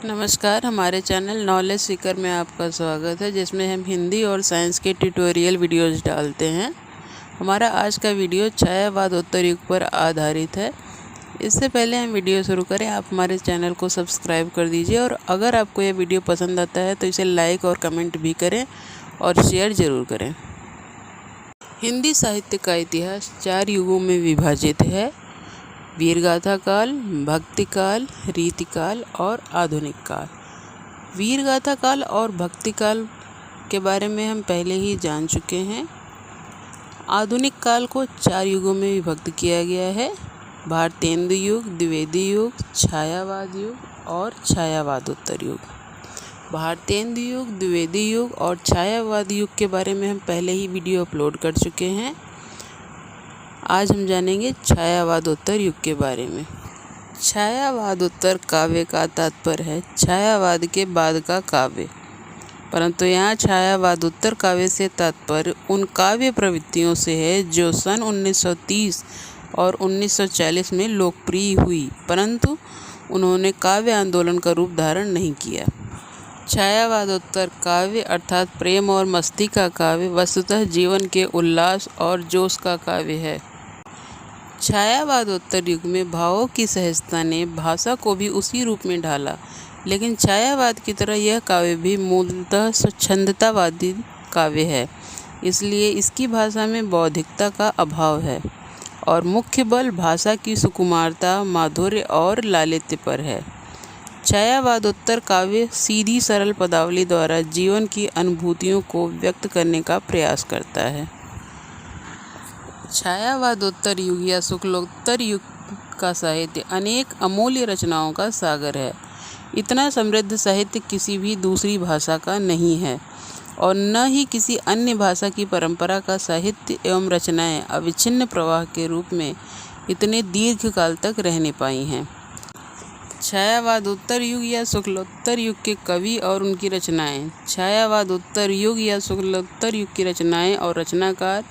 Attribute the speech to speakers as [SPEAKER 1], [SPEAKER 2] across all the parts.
[SPEAKER 1] नमस्कार, हमारे channel knowledge Sikar में आपका स्वागत है, जिसमें हम हिंदी और साइंस के ट्यूटोरियल वीडियोस डालते हैं। हमारा आज का वीडियो छायावाद उत्तर युग पर आधारित है। इससे पहले हम वीडियो शुरू करें, आप हमारे चैनल को सब्सक्राइब कर दीजिए और अगर आपको यह वीडियो पसंद आता है तो इसे लाइक और कमेंट भी करें और शेयर ज़रूर करें। हिंदी साहित्य का इतिहास 4 युगों में विभाजित है: वीरगाथा काल, भक्ति काल, रीति काल और आधुनिक काल। वीरगाथा काल और भक्ति काल के बारे में हम पहले ही जान चुके हैं। आधुनिक काल को 4 युगों में विभक्त किया गया है: भारतेंदु युग, द्विवेदी युग, छायावाद युग और छायावादोत्तर युग। भारतेंदु युग, द्विवेदी युग और छायावाद युग के बारे में हम पहले ही वीडियो अपलोड कर चुके हैं। आज हम जानेंगे छायावादोत्तर युग के बारे में। छायावादोत्तर काव्य का तात्पर्य है छायावाद के बाद का काव्य, परंतु यहाँ छायावादोत्तर काव्य से तात्पर्य उन काव्य प्रवृत्तियों से है जो सन 1930 और 1940 में लोकप्रिय हुई, परंतु उन्होंने काव्य आंदोलन का रूप धारण नहीं किया। छायावादोत्तर काव्य अर्थात प्रेम और मस्ती का काव्य वस्तुतः जीवन के उल्लास और जोश का काव्य है। छायावादोत्तर युग में भावों की सहजता ने भाषा को भी उसी रूप में ढाला, लेकिन छायावाद की तरह यह काव्य भी मूलतः स्वच्छंदतावादी काव्य है, इसलिए इसकी भाषा में बौद्धिकता का अभाव है और मुख्य बल भाषा की सुकुमारता, माधुर्य और लालित्य पर है। छायावादोत्तर काव्य सीधी सरल पदावली द्वारा जीवन की अनुभूतियों को व्यक्त करने का प्रयास करता है। छायावादोत्तर युग या शुक्लोत्तर युग का साहित्य अनेक अमूल्य रचनाओं का सागर है। इतना समृद्ध साहित्य किसी भी दूसरी भाषा का नहीं है और न ही किसी अन्य भाषा की परंपरा का साहित्य एवं रचनाएं अविच्छिन्न प्रवाह के रूप में इतने दीर्घ काल तक रहने पाई हैं। छायावादोत्तर युग या शुक्लोत्तर युग के कवि और उनकी रचनाएं। छायावादोत्तर युग या शुक्लोत्तर युग की रचनाएं और रचनाकार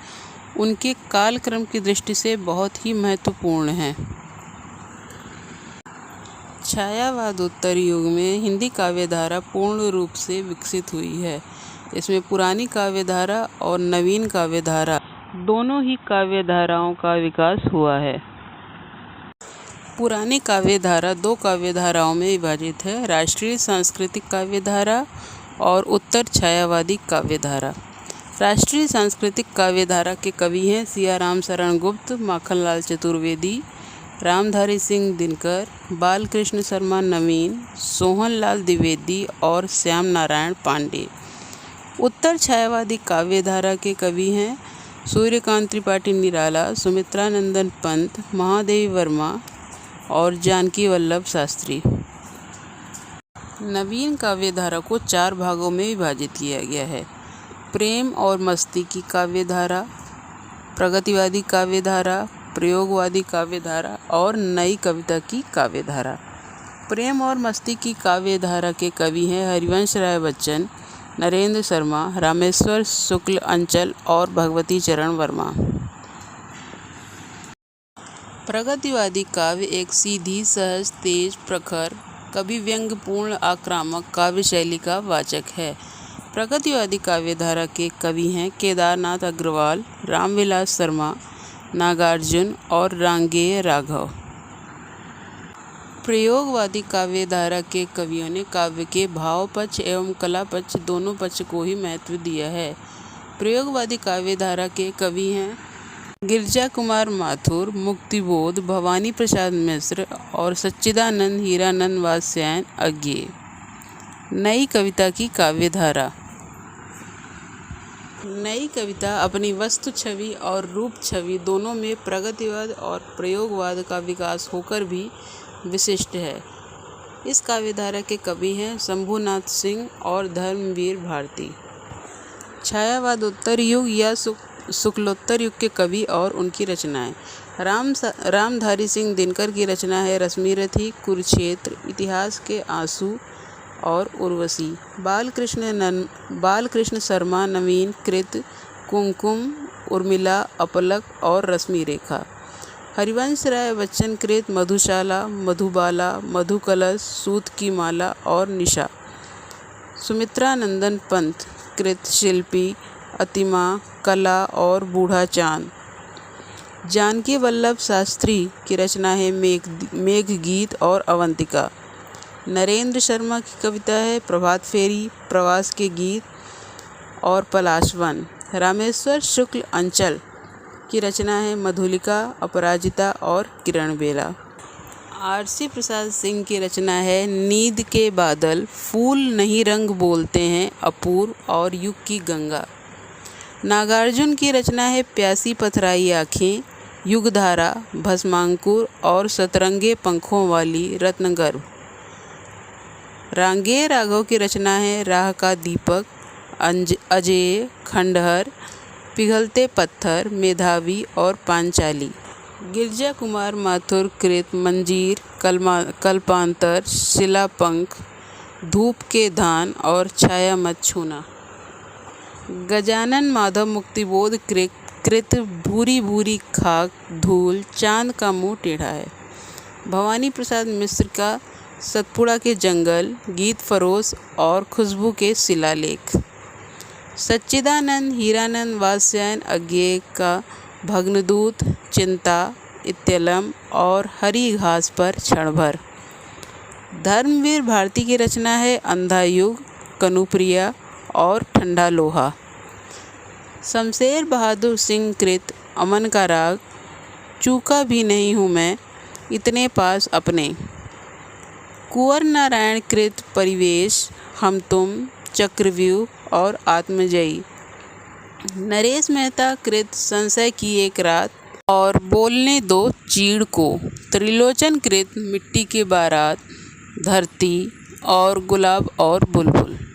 [SPEAKER 1] उनके कालक्रम की दृष्टि से बहुत ही महत्वपूर्ण हैं। छायावादोत्तर युग में हिंदी काव्यधारा पूर्ण रूप से विकसित हुई है। इसमें पुरानी काव्यधारा और नवीन काव्यधारा दोनों ही काव्यधाराओं का विकास हुआ है। पुरानी काव्यधारा 2 काव्यधाराओं में विभाजित है: राष्ट्रीय सांस्कृतिक काव्यधारा और उत्तर छायावादी काव्यधारा। राष्ट्रीय सांस्कृतिक काव्यधारा के कवि हैं सियाराम शरण गुप्त, माखनलाल चतुर्वेदी, रामधारी सिंह दिनकर, बालकृष्ण शर्मा नवीन, सोहनलाल द्विवेदी और श्याम नारायण पांडे। उत्तर छायावादी काव्यधारा के कवि हैं सूर्यकांत त्रिपाठी निराला, सुमित्रा नंदन पंत, महादेवी वर्मा और जानकी वल्लभ शास्त्री। नवीन काव्यधारा को 4 भागों में विभाजित किया गया है: प्रेम और मस्ती की काव्यधारा, प्रगतिवादी काव्यधारा, प्रयोगवादी काव्यधारा और नई कविता की काव्यधारा। प्रेम और मस्ती की काव्यधारा के कवि हैं हरिवंश राय बच्चन, नरेंद्र शर्मा, रामेश्वर शुक्ल अंचल और भगवती चरण वर्मा। प्रगतिवादी काव्य एक सीधी, सहज, तेज, प्रखर, कवि व्यंग्यपूर्ण, आक्रामक काव्य शैली का वाचक है। प्रगतिवादी काव्यधारा के कवि हैं केदारनाथ अग्रवाल, रामविलास शर्मा, नागार्जुन और रांगेय राघव। प्रयोगवादी काव्यधारा के कवियों ने काव्य के भाव पक्ष एवं कला पक्ष दोनों पक्ष को ही महत्व दिया है। प्रयोगवादी काव्यधारा के कवि हैं गिरिजा कुमार माथुर, मुक्तिबोध, भवानी प्रसाद मिश्र और सच्चिदानंद हीरानंद वात्स्यायन अज्ञेय। नई कविता की काव्यधारा। नई कविता अपनी वस्तु छवि और रूप छवि दोनों में प्रगतिवाद और प्रयोगवाद का विकास होकर भी विशिष्ट है। इस काव्यधारा के कवि हैं शंभुनाथ सिंह और धर्मवीर भारती। छायावादोत्तर युग या शुक्लोत्तर युग के कवि और उनकी रचनाएं। रामधारी सिंह दिनकर की रचना है रश्मिरथी, कुरुक्षेत्र, इतिहास के आंसू और उर्वशी। बालकृष्ण शर्मा नवीन कृत, कुमकुम, उर्मिला, अपलक और रश्मि रेखा। हरिवंश राय बच्चन कृत मधुशाला, मधुबाला, मधुकलश, सूत की माला और निशा। सुमित्रा नंदन पंत कृत शिल्पी, अतिमा, कला और बूढ़ा चांद। जानकी वल्लभ शास्त्री की रचना है मेघ गीत और अवंतिका। नरेंद्र शर्मा की कविता है प्रभात फेरी, प्रवास के गीत और पलाशवन। रामेश्वर शुक्ल अंचल की रचना है मधुलिका, अपराजिता और किरण बेला। आरसी प्रसाद सिंह की रचना है नींद के बादल, फूल नहीं रंग बोलते हैं, अपूर्व और युग की गंगा। नागार्जुन की रचना है प्यासी पथराई आँखें, युगधारा, भस्मांकुर और सतरंगे पंखों वाली रत्नगर्भ। रांगे राघव की रचना है राह का दीपक, अजेय, खंडहर, पिघलते पत्थर, मेधावी और पांचाली। गिरजा कुमार माथुर कृत मंजीर, कल्पांतर, शिलापंख, धूप के धान और छाया मत छूना। गजानन माधव मुक्तिबोध कृत भूरी भूरी खाक, धूल, चांद का मुंह टेढ़ा है। भवानी प्रसाद मिश्र का सतपुड़ा के जंगल, गीत फरोश और खुशबू के शिलालेख। सच्चिदानंद हीरानंद वात्स्यायन अज्ञेय का भग्नदूत, चिंता, इत्यलम और हरी घास पर क्षण भर। धर्मवीर भारती की रचना है अंधा युग, कनुप्रिया और ठंडा लोहा। शमशेर बहादुर सिंह कृत अमन का राग, चूका भी नहीं हूँ मैं, इतने पास अपने। कुंवर नारायण कृत परिवेश, हम तुम, चक्रव्यूह और आत्मजयी। नरेश मेहता कृत संशय की एक रात और बोलने दो चीड़ को। त्रिलोचन कृत मिट्टी की बारात, धरती और गुलाब और बुलबुल।